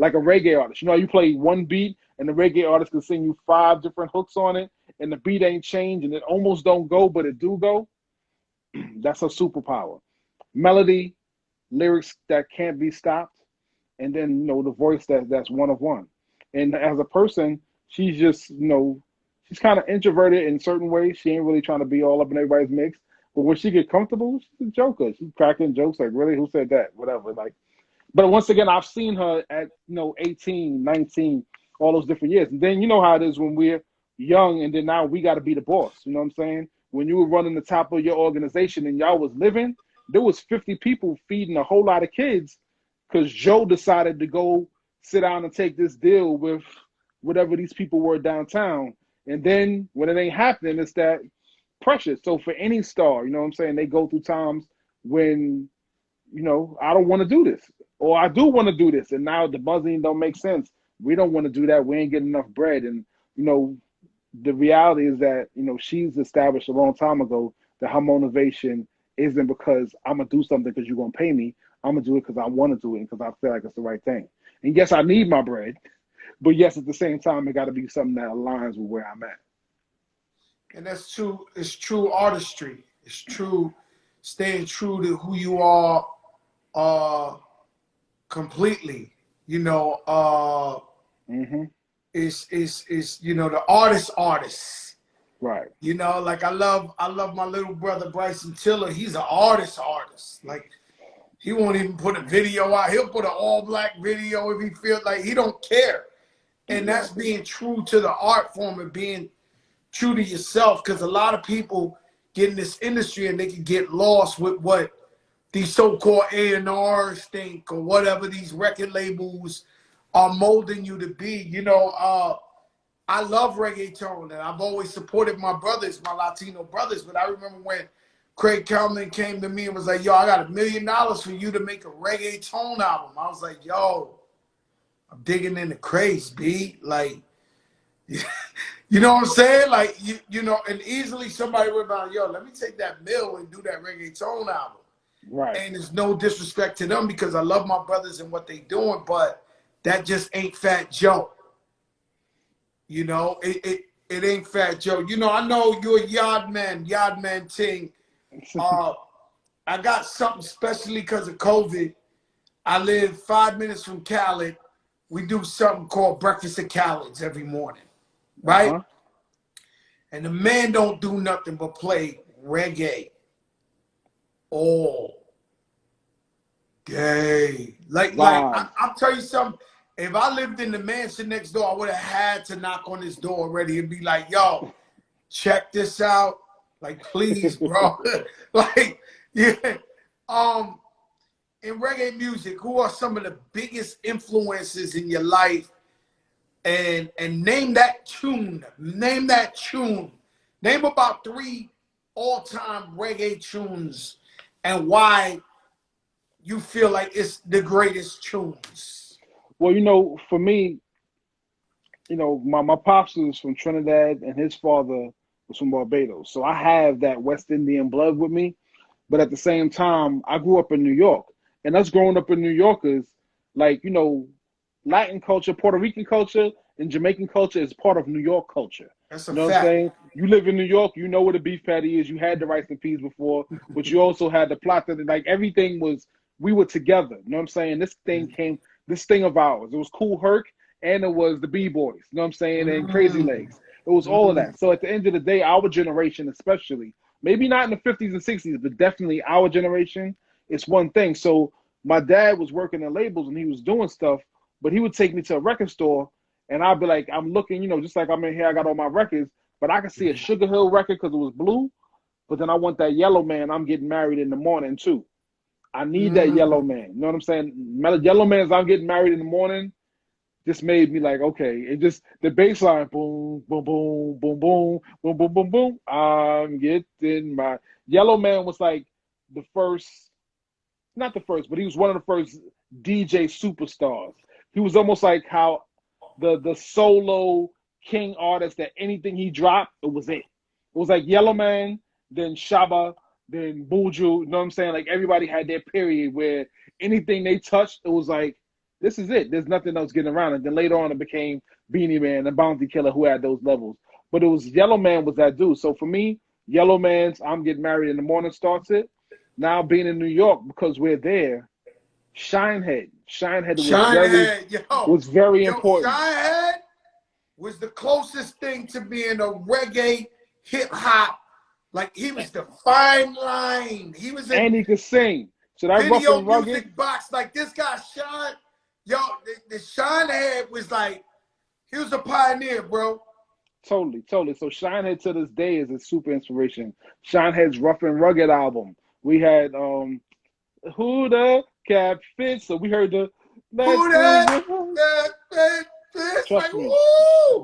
like a reggae artist. You know, you play one beat and the reggae artist can sing you 5 different hooks on it, and the beat ain't changed, and it almost don't go, but it do go. That's a superpower. Melody, lyrics that can't be stopped, and then the voice that's one of one. And as a person, she's just she's kind of introverted in certain ways. She ain't really trying to be all up in everybody's mix. But when she get comfortable, she's a joker. She's cracking jokes like, really, who said that? Whatever. Like, but once again, I've seen her at 18, 19, all those different years. And then you know how it is when we're young, and then now we got to be the boss. You know what I'm saying? When you were running the top of your organization and y'all was living, there was 50 people feeding a whole lot of kids because Joe decided to go sit down and take this deal with whatever these people were downtown. And then when it ain't happening, it's that pressure. So for any star, you know what I'm saying, they go through times when, I don't want to do this, or I do want to do this, and now the buzzing don't make sense. We don't want to do that. We ain't getting enough bread. And, the reality is that, she's established a long time ago that her motivation isn't because I'm going to do something because you're going to pay me. I'm going to do it because I want to do it and because I feel like it's the right thing. And yes, I need my bread, but yes, at the same time, it got to be something that aligns with where I'm at. And that's true. It's true artistry. It's true, staying true to who you are completely. It's the artist. Right. Like I love my little brother Bryson Tiller. He's an artist. Like he won't even put a video out. He'll put an all black video if he feels like. He don't care. And that's being true to the art form and being true to yourself, because a lot of people get in this industry and they can get lost with what these so-called A&Rs think, or whatever these record labels are molding you to be. I love reggaeton, and I've always supported my brothers, my Latino brothers. But I remember when Craig Kelman came to me and was like, yo, I got $1 million for you to make a reggaeton album. I was like, yo, I'm digging into craze, B. Like, you know what I'm saying? Like, and easily somebody would be like, yo, let me take that mill and do that reggaeton album. Right. And there's no disrespect to them because I love my brothers and what they doing, but that just ain't Fat Joe. It ain't Fat Joe. I know you're a yard man ting. I got something, especially because of COVID. I live 5 minutes from Khaled. We do something called Breakfast at Khaled's every morning, right? And the man don't do nothing but play reggae all day. Like I'll tell you something. If I lived in the mansion next door, I would have had to knock on his door already and be like, yo, check this out. Like, please, bro. Like, yeah. In reggae music, who are some of the biggest influences in your life? And name that tune. Name that tune. Name about 3 all-time reggae tunes and why you feel like it's the greatest tunes. Well, for me, my pops was from Trinidad and his father was from Barbados. So I have that West Indian blood with me. But at the same time, I grew up in New York. And us growing up in New Yorkers, like, Latin culture, Puerto Rican culture, and Jamaican culture is part of New York culture. That's a fact. What I'm saying? You live in New York, you know what a beef patty is. You had the rice and peas before, but you also had the plot that, like, everything was, we were together. You know what I'm saying? This thing of ours. It was Cool Herc, and it was the B-Boys. You know what I'm saying? And Crazy Legs. It was all of that. So at the end of the day, our generation especially, maybe not in the 50s and 60s, but definitely our generation, it's one thing. So my dad was working in labels and he was doing stuff, but he would take me to a record store and I'd be like, I'm looking, just like I'm in here, I got all my records, but I could see a Sugar Hill record because it was blue, but then I want that Yellow Man, I'm getting married in the morning too. I need that Yellow Man. You know what I'm saying? Yellow Man's I'm getting married in the morning just made me like, okay, it just, the bass line, boom, boom, boom, boom, boom, boom, boom, boom, boom. I'm getting my Yellow Man was like the first, not the first, but he was one of the first DJ superstars. He was almost like how the solo king artist that anything he dropped, it was it. It was like Yellow Man, then Shabba, then Buju, you know what I'm saying? Like everybody had their period where anything they touched, it was like This is it. There's nothing else getting around. And then later on, it became Beanie Man and Bounty Killer, who had those levels. But it was Yellow Man was that dude. So for me, Yellow Man's I'm Getting Married in the Morning starts it. Now being in New York, because we're there, Shinehead was very important. Shinehead was the closest thing to being a reggae hip hop. Like, he was the fine line. He was and he could sing. So that rough video and rugged music box. Like, this guy Shine, the Shinehead was like, he was a pioneer, bro. Totally. So Shinehead to this day is a super inspiration. Shinehead's Rough and Rugged album. We had Who the Catfish. So we heard the Trust me,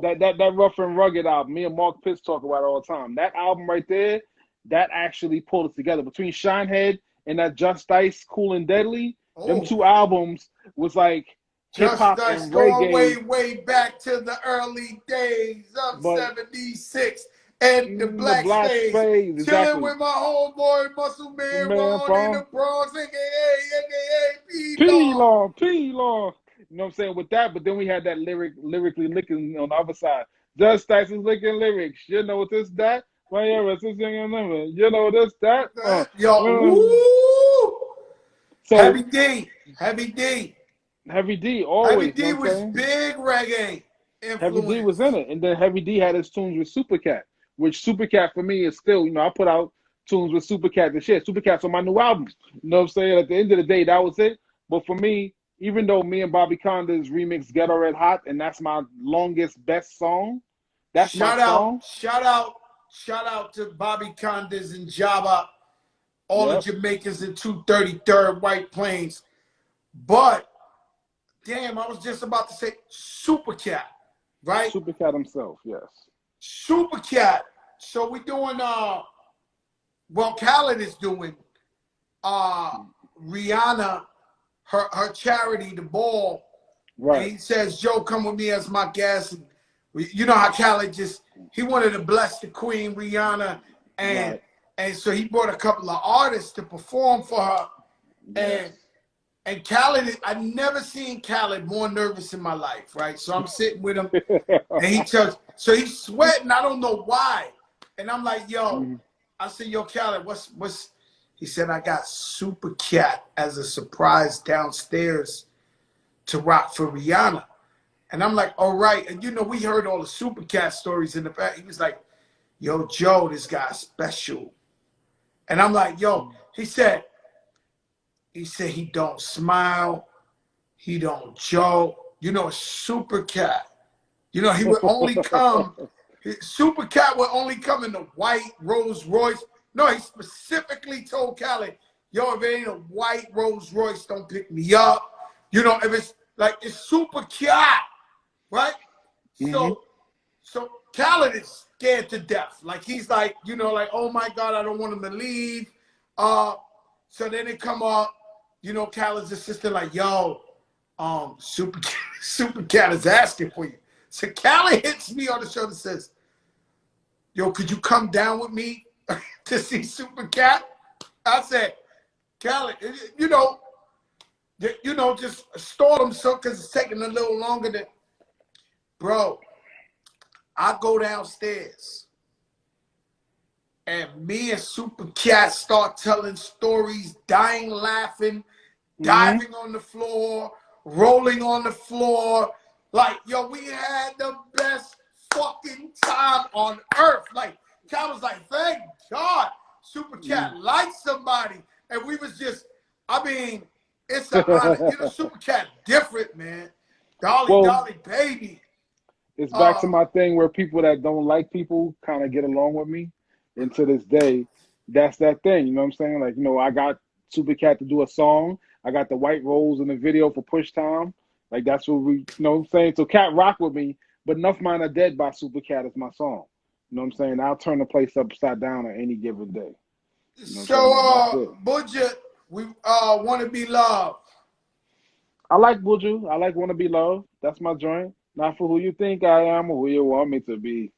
that Rough and Rugged album. Me and Mark Pitts talk about it all the time. That album right there, that actually pulled us together. Between Shinehead and that Just Ice, Cool and Deadly, them two albums was like hip hop and reggae. Way back to the early days of '76 and the Black Space. Exactly. Chilling with my homeboy Muscle Man Ron in the Bronx, aka P-Long. You know what I'm saying? With that, but then we had that lyrically licking on the other side. Just Ice is licking lyrics. You know what this, that? You know this, that? So Heavy D, always. Heavy D was big reggae influence. Heavy D was in it. And then Heavy D had his tunes with Supercat, which Supercat for me is still, you know, I put out tunes with Supercat and shit. Supercat's on my new albums. You know what I'm saying? At the end of the day, that was it. But for me, even though me and Bobby Conda's remix Ghetto Red Hot, and that's my longest, best song, that's my song. Shout out to Bobby Conda's and Jabba, all the Jamaicans in 233rd White Plains. But damn, I was just about to say Supercat, right? Supercat himself, yes. Supercat. So we doing Khaled is doing Rihanna, her charity, The Ball. Right. And he says, Joe, come with me as my guest. And you know how Khaled he wanted to bless the queen, Rihanna, and so he brought a couple of artists to perform for her. Yes. And Khaled, I've never seen Khaled more nervous in my life, right? So I'm sitting with him, and so he's sweating. I don't know why. And I'm like, yo, I said, yo, Khaled, what's? He said, I got Supercat as a surprise downstairs to rock for Rihanna. And I'm like, all right. And you know, we heard all the Supercat stories in the back. He was like, yo, Joe, this guy's special. And I'm like, yo, he said he don't smile, he don't joke. You know, Supercat, you know, he would only come, Supercat would only come in the white Rolls Royce. No, he specifically told Khaled, yo, if it ain't a white Rolls Royce, don't pick me up. You know, if it's like, it's Supercat, right? So Khaled is scared to death. Like, he's like, you know, like, oh my God, I don't want him to leave. So then they come up, you know, Khaled's assistant like, yo, Supercat is asking for you. So Khaled hits me on the shoulder and says, yo, could you come down with me to see Supercat? I said, Khaled, you know, just stall him so because it's taking a little longer than, bro. I go downstairs and me and Supercat start telling stories, dying laughing, diving on the floor, rolling on the floor. Like, yo, we had the best fucking time on earth. Like, Cal was like, thank God Supercat liked somebody. And we was just, I mean, it's an honor. You know, Supercat different, man. Dolly, baby. It's back to my thing where people that don't like people kind of get along with me. And to this day, that's that thing. You know what I'm saying? Like, you know, I got Supercat to do a song. I got the white rolls in the video for Push Time. Like, that's what we, you know what I'm saying? So Cat rock with me, but Enough Mine Are Dead by Supercat is my song. You know what I'm saying? I'll turn the place upside down on any given day. You know so, Budget, we Want to Be Loved. I like Buju. I like Want to Be Loved. That's my joint. Not for who you think I am or who you want me to be.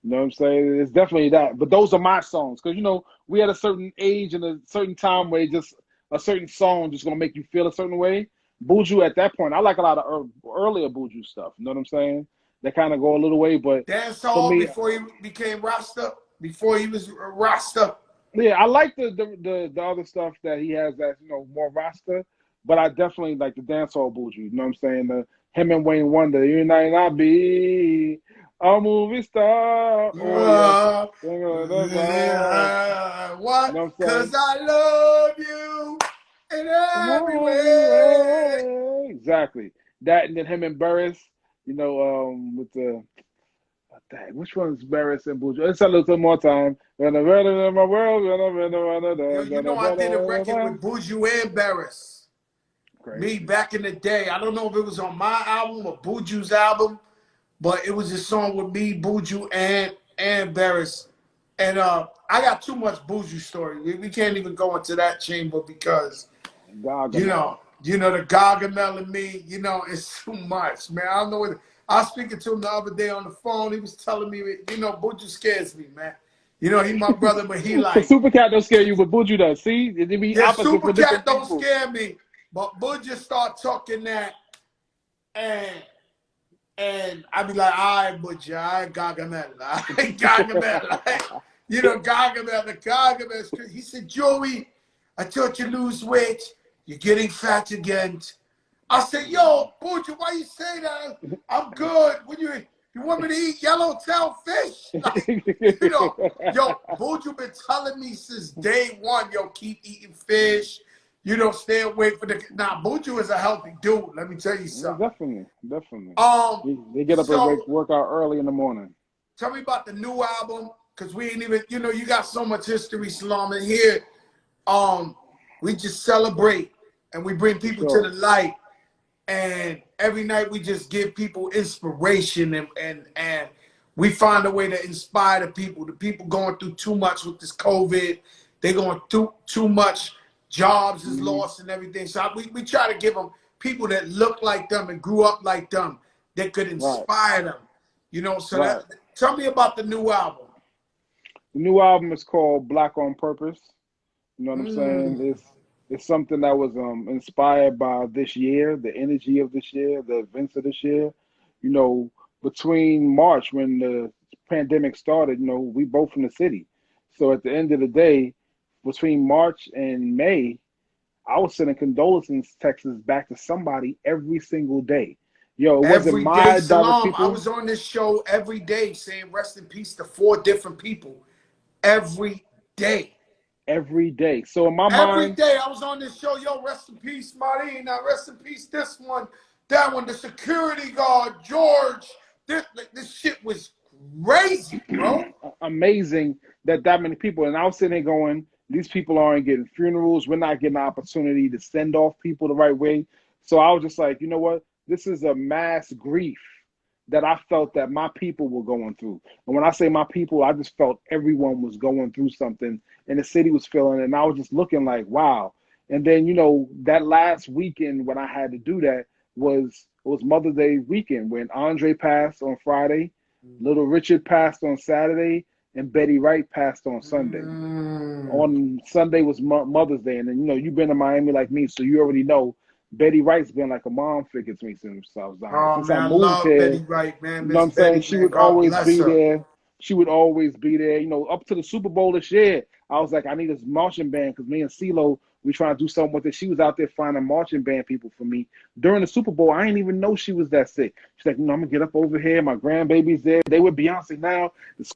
You know what I'm saying? It's definitely that. But those are my songs. Because, you know, we had a certain age and a certain time where just a certain song just going to make you feel a certain way. Buju at that point, I like a lot of earlier Buju stuff. You know what I'm saying? They kind of go a little way, but Dance for hall me, before he became Rasta, before he was Rasta. yeah, I like the other stuff that he has that's more Rasta, but I definitely like the dancehall Buju. You know what I'm saying? Him and Wayne Wonder, you might not be a movie star. Oh yes, sing the song. You What? know what I'm Cause saying? I love you in every way. Exactly. That and then him and Burris, with the dang, which one's Barris and Buju? Let's a little more time. In my world, Yo, you know I did a record with Buju and Barris. Me crazy. back in the day. I don't know if it was on my album or Buju's album, but it was a song with me, Buju, and Barris. And I got too much Buju story. We can't even go into that chamber because Gargamel. the Gargamel and me, it's too much, man. I don't know what I was speaking to him the other day on the phone. He was telling me, Buju scares me, man. He my brother, but he Cause like, Super Cat don't scare you, but Buju does. See, it'd be yeah, opposite Super for Cat different don't people. scare me, but Buju start talking that, and I be like, all right, Buju, all right, Gargamel, all right, Gargamel, like, Gargamel, the Gargamel. He said, Joey, I thought you lose weight. You're getting fat again. I said, yo, Buju, why you say that? I'm good. You want me to eat yellowtail fish? Like, yo, Buju been telling me since day one, yo, keep eating fish. Stay away from the. Nah, Buju is a healthy dude. Let me tell you Yeah, something. definitely. Um, They get up and so work out early in the morning. tell me about the new album, cause we ain't even. You got so much history, Salam, in here. We just celebrate and we bring For people to the sure. light. And every night we just give people inspiration and we find a way to inspire the people going through too much with this COVID. They're going through too much. Jobs is Hmm. lost and everything. So we try to give them people that look like them and grew up like them that could Right, inspire them. So right. tell me about the new album. The new album is called Black on Purpose. You know what I'm saying? Mm, It's something that was inspired by this year, the energy of this year, the events of this year. You know, between March when the pandemic started, we both in the city. So at the end of the day, between March and May, I was sending condolences texts back to somebody every single day. Yo, it wasn't every day, my direct Salam. I people was on this show every day saying rest in peace to 4 different people. Every day. every day. So in my Every mind, day I was on this show. Yo, rest in peace, Marina. Rest in peace, this one, that one, the security guard, George. This shit was crazy, bro. amazing that many people. And I was sitting there going, these people aren't getting funerals. We're not getting an opportunity to send off people the right way. So I was just like, you know what? This is a mass grief that I felt that my people were going through. And when I say my people, I just felt everyone was going through something and the city was feeling it. And I was just looking like, wow. And then, that last weekend when I had to do that was Mother's Day weekend when Andre passed on Friday, Little Richard passed on Saturday, and Betty Wright passed on Sunday. Mm. On Sunday was Mother's Day. And then, you've been to Miami like me, so you already know Betty Wright's been like a mom figure to me since I was down here. Oh Since I man, I moved love here, Betty Wright, man. you know what Miss I'm saying? Betty, She man. would God always bless be her. there. She would always be there. Up to the Super Bowl this year, I was like, I need a marching band because me and CeeLo, we trying to do something with it. She was out there finding marching band people for me. During the Super Bowl, I didn't even know she was that sick. She's like, I'm going to get up over here. My grandbaby's there. They with Beyonce now. It's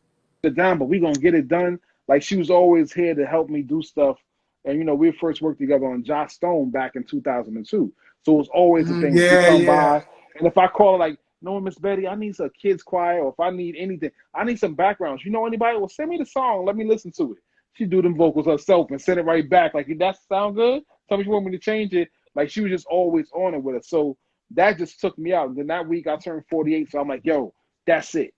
down, but we going to get it done. Like, she was always here to help me do stuff. And, we first worked together on Josh Stone back in 2002. So it was always a thing. She Yeah, come yeah. by. And if I call her, like, no, Miss Betty, I need a kids choir, or if I need anything, I need some backgrounds. You know anybody? Well, send me the song. Let me listen to it. She do them vocals herself and send it right back. Like, that sound good? Tell me if you want me to change it. Like, she was just always on it with us. So that just took me out. And then that week I turned 48. So I'm like, yo, that's it.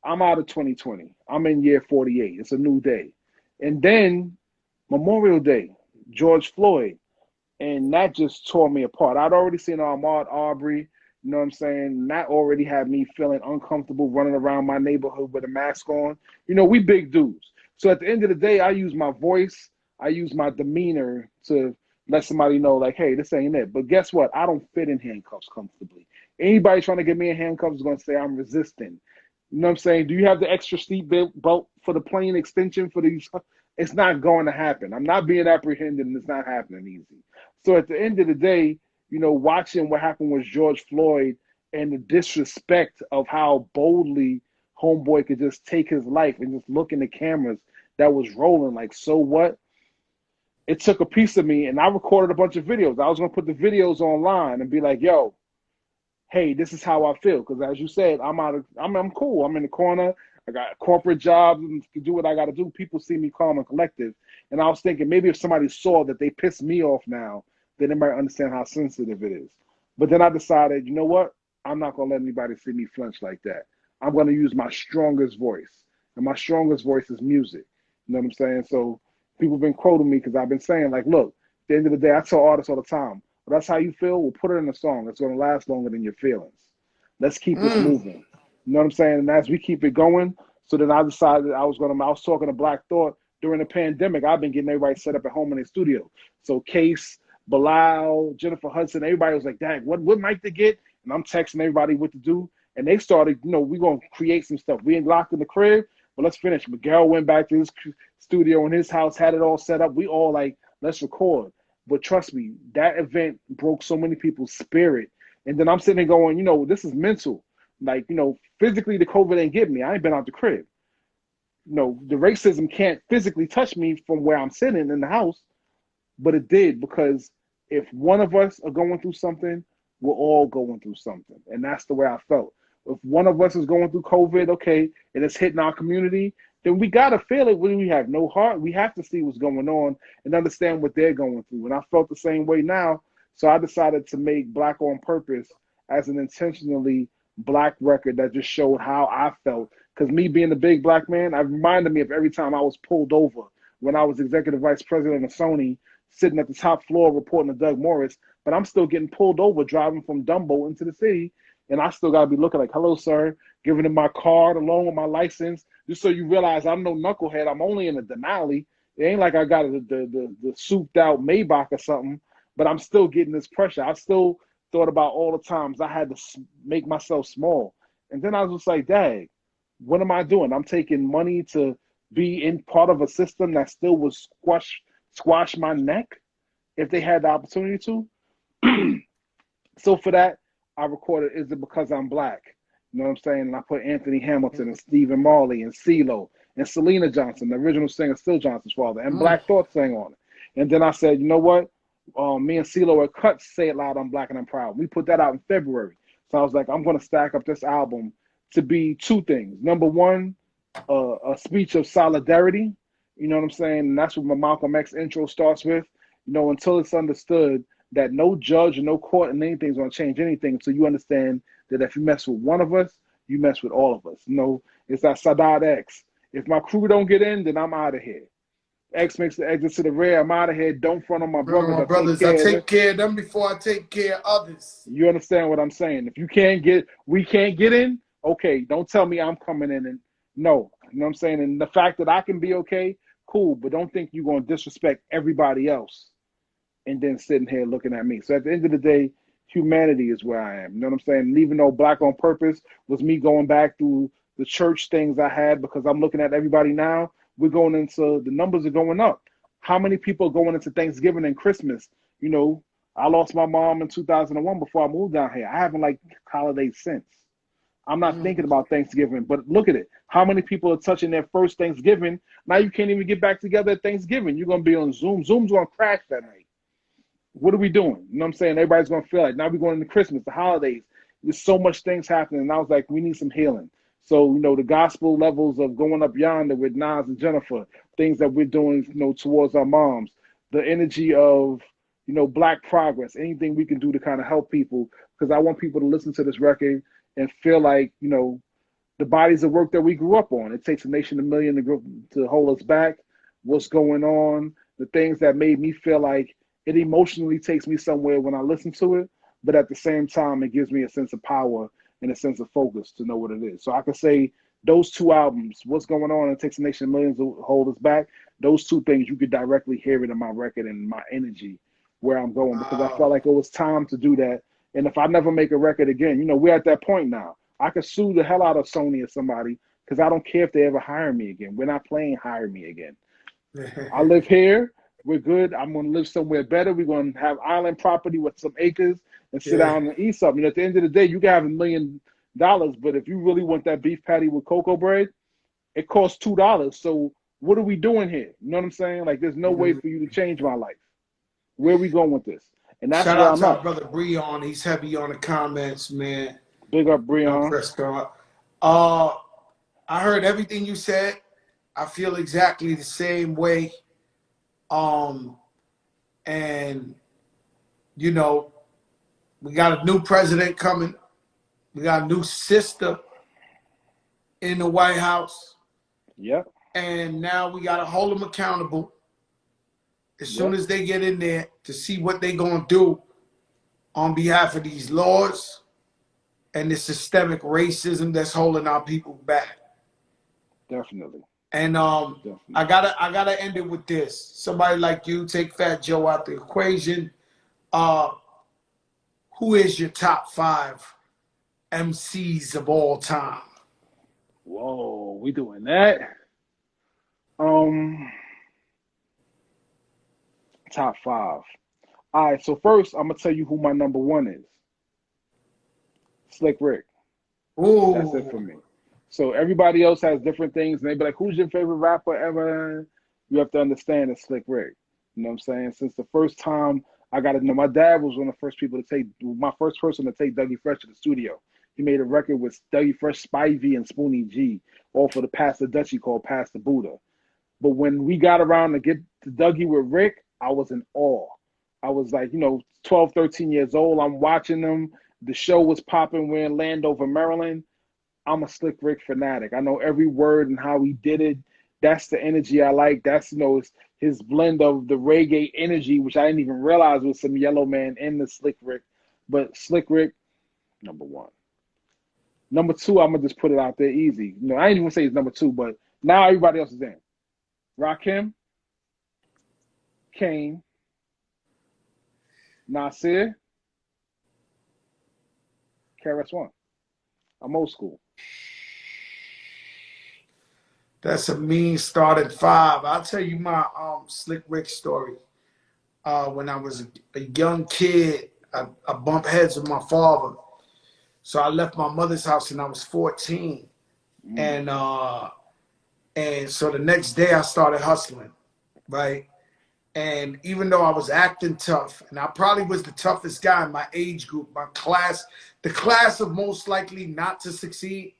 I'm out of 2020. I'm in year 48. It's a new day. And then Memorial Day, George Floyd. And that just tore me apart. I'd already seen Ahmaud Arbery, you know what I'm saying? And that already had me feeling uncomfortable running around my neighborhood with a mask on. We big dudes. So at the end of the day, I use my voice, I use my demeanor to let somebody know, like, hey, this ain't it. But guess what? I don't fit in handcuffs comfortably. Anybody trying to get me in handcuffs is going to say I'm resistant. You know what I'm saying? Do you have the extra seat belt for the plane extension for these? It's not going to happen. I'm not being apprehended, and it's not happening easy. So at the end of the day, you know, watching what happened with George Floyd and the disrespect of how boldly homeboy could just take his life and just look in the cameras that was rolling like, so what? It took a piece of me, and I recorded a bunch of videos. I was going to put the videos online and be like, yo, hey, this is how I feel. Because as you said, I'm cool. I'm in the corner. I got corporate jobs and can do what I got to do. People see me calm and collective. And I was thinking maybe if somebody saw that they pissed me off now, then they might understand how sensitive it is. But then I decided, you know what? I'm not going to let anybody see me flinch like that. I'm going to use my strongest voice. And my strongest voice is music. You know what I'm saying? So people have been quoting me because I've been saying, like, look, at the end of the day, I tell artists all the time, well, that's how you feel. We'll put it in a song. It's going to last longer than your feelings. Let's keep this moving. You know what I'm saying? And as we keep it going, so then I decided I was talking to Black Thought during the pandemic. I've been getting everybody set up at home in their studio. So Case, Bilal, Jennifer Hudson, everybody was like, dang, what mic to get? And I'm texting everybody what to do. And they started, you know, we're going to create some stuff. We ain't locked in the crib, but let's finish. Miguel went back to his studio in his house, had it all set up. We all like, let's record. But trust me, that event broke so many people's spirit. And then I'm sitting there going, you know, this is mental. Like, you know, physically the COVID ain't getting me. I ain't been out the crib. You know, the racism can't physically touch me from where I'm sitting in the house, but it did, because if one of us are going through something, we're all going through something. And that's the way I felt. If one of us is going through COVID, okay, and it's hitting our community, then we got to feel it when we have no heart. We have to see what's going on and understand what they're going through. And I felt the same way now. So I decided to make Black on Purpose as an intentionally Black record that just showed how I felt. Because me being a big Black man, it reminded me of every time I was pulled over when I was executive vice president of Sony, sitting at the top floor reporting to Doug Morris, but I'm still getting pulled over driving from Dumbo into the city. And I still got to be looking like, hello, sir, giving him my card along with my license, just so you realize I'm no knucklehead. I'm only in a Denali. It ain't like I got the souped out Maybach or something, but I'm still getting this pressure. I still thought about all the times I had to make myself small. And then I was just like, dang, what am I doing? I'm taking money to be in part of a system that still would squash my neck if they had the opportunity to. So for that, I recorded Is It Because I'm Black? You know what I'm saying? And I put Anthony Hamilton and Stephen Marley and CeeLo and Selena Johnson, the original singer, Still Johnson's father, and Black Thought sang on it. And then I said, you know what? Me and CeeLo at Cut Say It Loud, I'm Black and I'm Proud. We put that out in February. So I was like, I'm going to stack up this album to be two things. Number one, a speech of solidarity. You know what I'm saying? And that's what my Malcolm X intro starts with. You know, until it's understood that no judge or no court and anything is going to change anything. So you understand that if you mess with one of us, you mess with all of us. You know, it's that Sadat X. If my crew don't get in, then I'm out of here. X makes the exit to the rear. I'm out of here. Don't front on my brothers. I take care of them before I take care of others. You understand what I'm saying? If we can't get in, okay, don't tell me I'm coming in and no. You know what I'm saying? And the fact that I can be okay, cool, but don't think you're going to disrespect everybody else and then sitting here looking at me. So at the end of the day, humanity is where I am. You know what I'm saying? And even though Black on Purpose was me going back through the church things I had, because I'm looking at everybody now, we're going into, the numbers are going up. How many people are going into Thanksgiving and Christmas? You know, I lost my mom in 2001 before I moved down here. I haven't liked holidays since. I'm not thinking about Thanksgiving, but look at it. How many people are touching their first Thanksgiving? Now you can't even get back together at Thanksgiving. You're going to be on Zoom. Zoom's going to crash that night. What are we doing? You know what I'm saying? Everybody's going to feel like, now we're going into Christmas, the holidays. There's so much things happening. And I was like, we need some healing. So, you know, the gospel levels of going up yonder with Nas and Jennifer, things that we're doing, you know, towards our moms, the energy of, you know, Black progress, anything we can do to kind of help people, because I want people to listen to this record and feel like, you know, the bodies of work that we grew up on. It takes a nation of million to hold us back. What's going on? The things that made me feel like it emotionally takes me somewhere when I listen to it, but at the same time, it gives me a sense of power and a sense of focus to know what it is. So I could say those two albums, What's Going On, It Takes a Nation of Millions to Hold Us Back, those two things, you could directly hear it in my record and my energy where I'm going, because I felt like it was time to do that. And if I never make a record again, you know, we're at that point now. I could sue the hell out of Sony or somebody because I don't care if they ever hire me again. We're not playing hire me again. I live here. We're good. I'm going to live somewhere better. We're going to have island property with some acres and sit down and eat something. And at the end of the day, you can have $1 million, but if you really want that beef patty with cocoa bread, it costs $2. So what are we doing here? You know what I'm saying? Like, there's no way for you to change my life. Where are we going with this? And that's shout where out I'm to at. our brother Breon. He's heavy on the comments, man. Big up, Breon. I heard everything you said. I feel exactly the same way. And you know, we got a new president coming. We got a new sister in the White House. Yep. And now we got to hold them accountable as soon as they get in there to see what they're going to do on behalf of these laws and the systemic racism that's holding our people back. Definitely. And Definitely. I gotta end it with this. Somebody like you, take Fat Joe out the equation. Who is your top 5 MCs of all time? Whoa, we doing that? Top 5. All right, so first I'm gonna tell you who my number 1 is. Slick Rick. Ooh. That's it for me. So everybody else has different things, and they be like, "Who's your favorite rapper ever?" You have to understand it's Slick Rick. You know what I'm saying? Since the first time I got to know, my dad was one of the first people to take, my first person to take Dougie Fresh to the studio. He made a record with Dougie Fresh, Spivey, and Spoonie G, all for the Pastor Dutchie called Pastor Buddha. But when we got around to get to Dougie with Rick, I was in awe. I was like, 12, 13 years old. I'm watching them. The show was popping. We're in Landover, Maryland. I'm a Slick Rick fanatic. I know every word and how he did it. That's the energy I like. That's, his blend of the reggae energy, which I didn't even realize was some Yellow Man in the Slick Rick. But Slick Rick, number 1. Number 2, I'm going to just put it out there easy. I ain't even say he's number 2, but now everybody else is in. Rakim, Kane, Nasir, KRS-One. I'm old school. That's a mean starting 5. I'll tell you my Slick Rick story. When I was a young kid, I bumped heads with my father. So I left my mother's house and I was 14. And so the next day I started hustling, right? And even though I was acting tough, and I probably was the toughest guy in my age group, my class, the class of most likely not to succeed,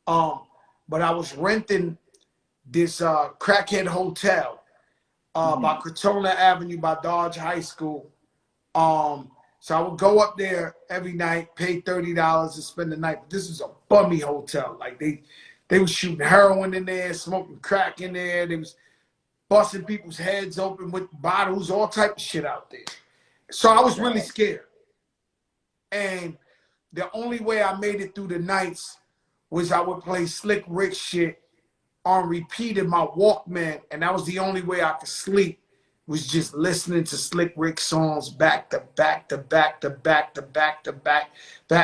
but I was renting this crackhead hotel by Crotona Avenue by Dodge High School. So I would go up there every night, pay $30 to spend the night. But this is a bummy hotel. Like they was shooting heroin in there, smoking crack in there. They was busting people's heads open with bottles, all type of shit out there. So I was really scared. And the only way I made it through the nights was I would play Slick Rick shit on repeat in my Walkman, and that was the only way I could sleep, was just listening to Slick Rick songs back to back to back to back to back to back.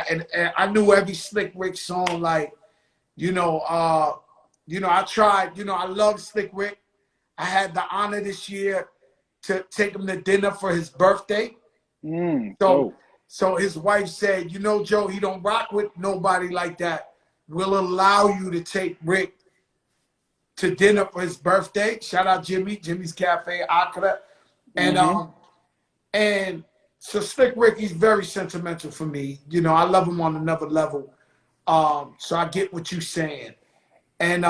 And I knew every Slick Rick song, like, I tried, I love Slick Rick. I had the honor this year to take him to dinner for his birthday. So his wife said, Joe, he don't rock with nobody like that. We'll allow you to take Rick to dinner for his birthday. Shout out Jimmy's Cafe, Accra. And so Slick Rick, he's very sentimental for me. I love him on another level. So I get what you're saying. And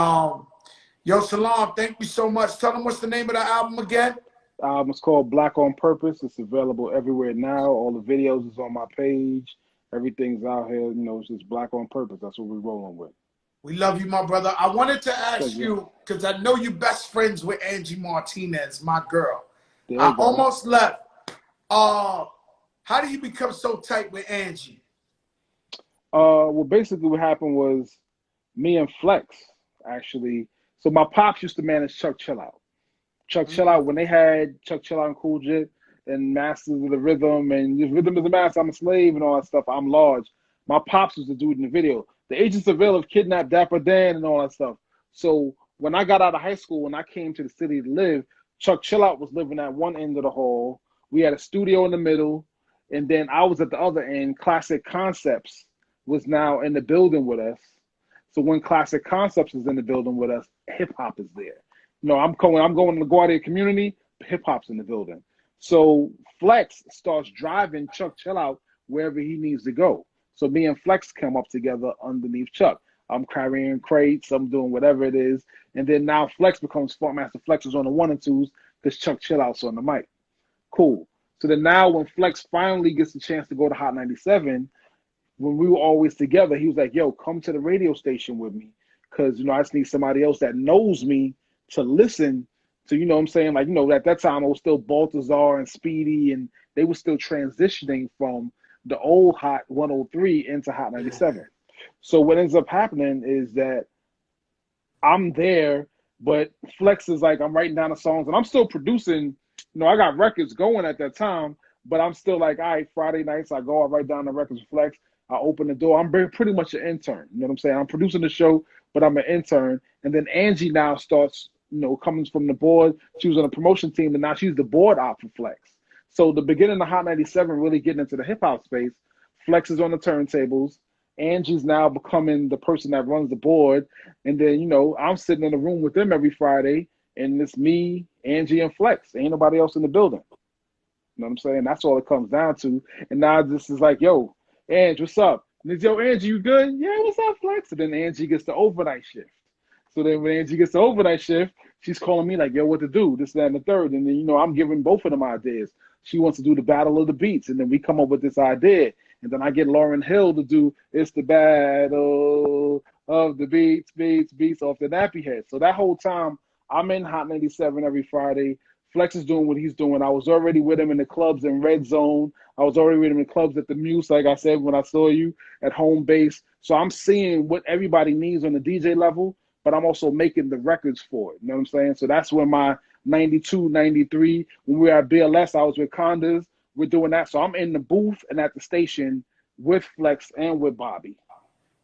yo, Salam, thank you so much. Tell them what's the name of the album again. It's called Black on Purpose. It's available everywhere now. All the videos is on my page. Everything's out here. It's just Black on Purpose. That's what we're rolling with. We love you, my brother. I wanted to ask you, because I know you're best friends with Angie Martinez, my girl. I almost left. How do you become so tight with Angie? Well, basically what happened was me and Flex, actually. So my pops used to manage Chuck Chill Out. Chuck Chill Out, when they had Chuck Chill Out and Cool J, and masters of the rhythm, and if rhythm is a master, I'm a slave, and all that stuff. I'm large. My pops was the dude in the video. The Agents of Ill have kidnapped Dapper Dan and all that stuff. So when I got out of high school, when I came to the city to live, Chuck Chillout was living at one end of the hall. We had a studio in the middle, and then I was at the other end. Classic Concepts was now in the building with us. So when Classic Concepts is in the building with us, hip hop is there. I'm going to the LaGuardia community, hip hop's in the building. So Flex starts driving Chuck Chillout wherever he needs to go. So me and Flex come up together underneath Chuck. I'm carrying crates, I'm doing whatever it is. And then now Flex becomes Funkmaster Flex is on the 1 and 2s because Chuck Chillout's on the mic. Cool. So then now when Flex finally gets the chance to go to Hot 97, when we were always together, he was like, yo, come to the radio station with me. Because, I just need somebody else that knows me to listen to, what I'm saying? Like, at that time, I was still Baltazar and Speedy, and they were still transitioning from the old Hot 103 into Hot 97. So what ends up happening is that I'm there, but Flex is like, I'm writing down the songs, and I'm still producing. I got records going at that time, but I'm still like, all right, Friday nights, I write down the records with Flex. I open the door. I'm pretty much an intern. You know what I'm saying? I'm producing the show, but I'm an intern. And then Angie now starts, coming from the board. She was on the promotion team, and now she's the board op for Flex. So the beginning of Hot 97 really getting into the hip hop space. Flex is on the turntables. Angie's now becoming the person that runs the board. And then, I'm sitting in the room with them every Friday, and it's me, Angie, and Flex. Ain't nobody else in the building. You know what I'm saying? That's all it comes down to. And now this is like, yo, Angie, what's up? And it's, yo, Angie, you good? Yeah, what's up, Flex? And then Angie gets the overnight shift. So then when Angie gets the overnight shift, she's calling me like, yo, what to do? This, that, and the third. And then, I'm giving both of them ideas. She wants to do the Battle of the Beats. And then we come up with this idea. And then I get Lauryn Hill to do It's the Battle of the Beats, Beats off the Nappy Head. So that whole time, I'm in Hot 97 every Friday. Flex is doing what he's doing. I was already with him in the clubs in Red Zone. I was already with him in clubs at the Muse, like I said, when I saw you at home base. So I'm seeing what everybody needs on the DJ level, but I'm also making the records for it. You know what I'm saying? So that's when my 92, 93, when we were at BLS, I was with Condas. We're doing that. So I'm in the booth and at the station with Flex and with Bobby.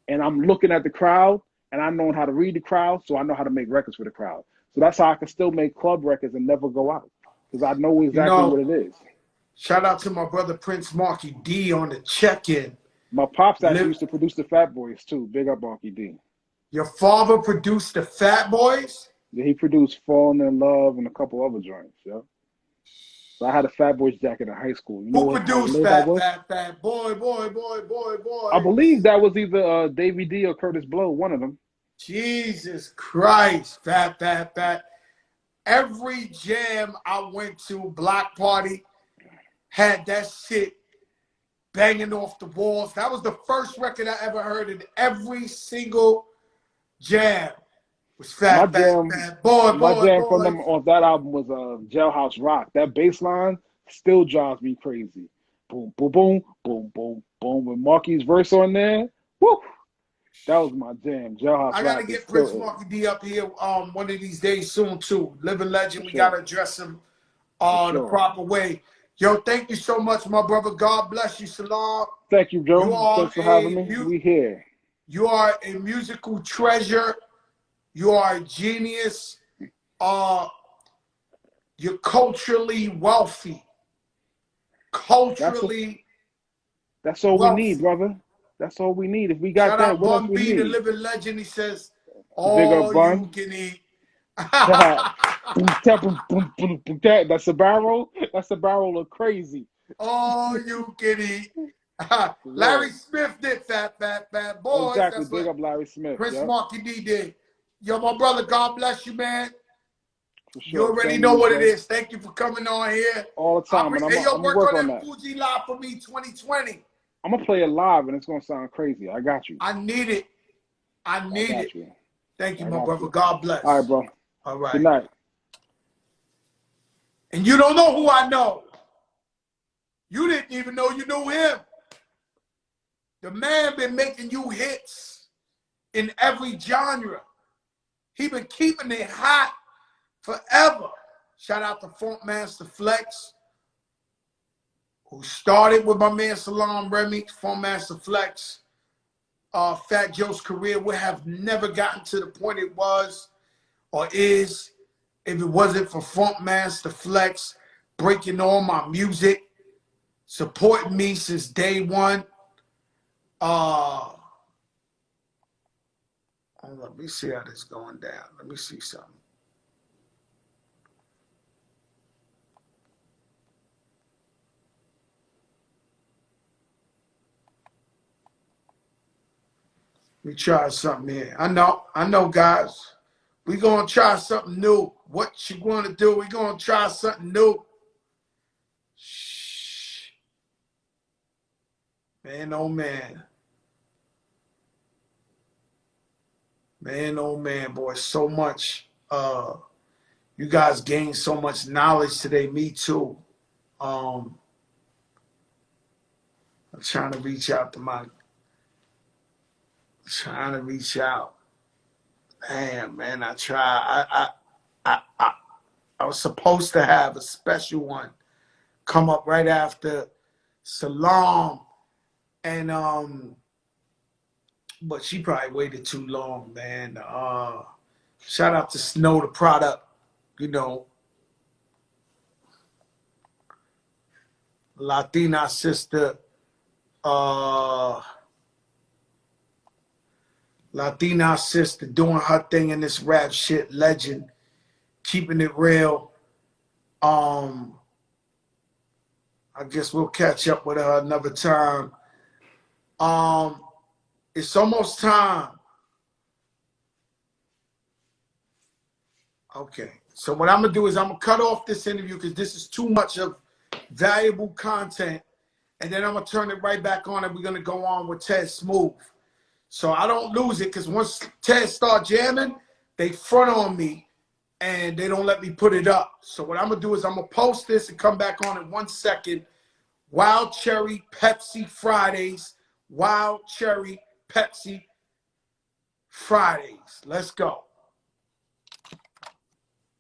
And I'm looking at the crowd, and I know how to read the crowd, so I know how to make records for the crowd. So that's how I can still make club records and never go out, because I know exactly what it is. Shout out to my brother Prince Marky D on the check-in. My pops actually used to produce the Fat Boys too. Big up Marky D. Your father produced the Fat Boys? Yeah, he produced Falling in Love and a couple other joints, yeah. So I had a Fat Boys jacket in high school. Who produced Fat Boy? I believe that was either Davey D or Curtis Blow, one of them. Jesus Christ, Fat. Every jam I went to, block party, had that shit banging off the walls. That was the first record I ever heard in every single jam. Was Fat Boy. My jam from them on that album was Jailhouse Rock. That bass line still drives me crazy. Boom, boom, boom, boom, boom, boom. With Marky's verse on there, woo! That was my jam. Jailhouse Rock. I gotta get Prince Marky D up here one of these days soon too. Living legend, we gotta address him the proper way. Yo, thank you so much, my brother. God bless you, Salam. Thank you, Joe. Thanks for having me. We here. You are a musical treasure. You are a genius. You're culturally wealthy. That's all we need, brother. That's all we need. If we got that, what else we need? The living legend, he says, all you can eat. That's a barrel. That's a barrel of crazy. All you can eat. Larry Smith did Fat Boys. Exactly. Big up Larry Smith. Prince Marky D did. Yo, my brother, God bless you, man. For sure. You already know what it is. Thank you for coming on here. All the time. I'm work on that Fuji Live for me 2020. I'm going to play it live, and it's going to sound crazy. I got you. I need it. I need it. Thank you, my brother. God bless. All right, bro. All right. Good night. And you don't know who I know. You didn't even know you knew him. The man been making you hits in every genre. He been keeping it hot forever. Shout out to Funkmaster Flex. who started with my man Salam Remy, Funk Master Flex. Fat Joe's career would have never gotten to the point it was or is if it wasn't for Funk Master Flex breaking all my music, supporting me since day one. Let me see how this is going down. Let me see something. Let me try something here. I know, guys. We're going to try something new. What you want to do, we're going to try something new. Shh. Man, oh, man. Man, oh, man, boy, so much. You guys gained so much knowledge today. Me too. I'm trying to reach out to Man, I try. I was supposed to have a special one come up right after Salam, and but she probably waited too long, man. Shout out to Snow the product, you know, Latina sister, doing her thing in this rap shit, legend, keeping it real. I guess we'll catch up with her another time. It's almost time. Okay, so what I'm gonna do is I'm gonna cut off this interview because this is too much of valuable content, and then I'm gonna turn it right back on, and we're gonna go on with Ted Smooth. So I don't lose it, because once Ted start jamming, they front on me and they don't let me put it up. So what I'm gonna do is I'm gonna post this and come back on in 1 second. Wild Cherry Pepsi Fridays. Wild Cherry Pepsi Fridays. Let's go.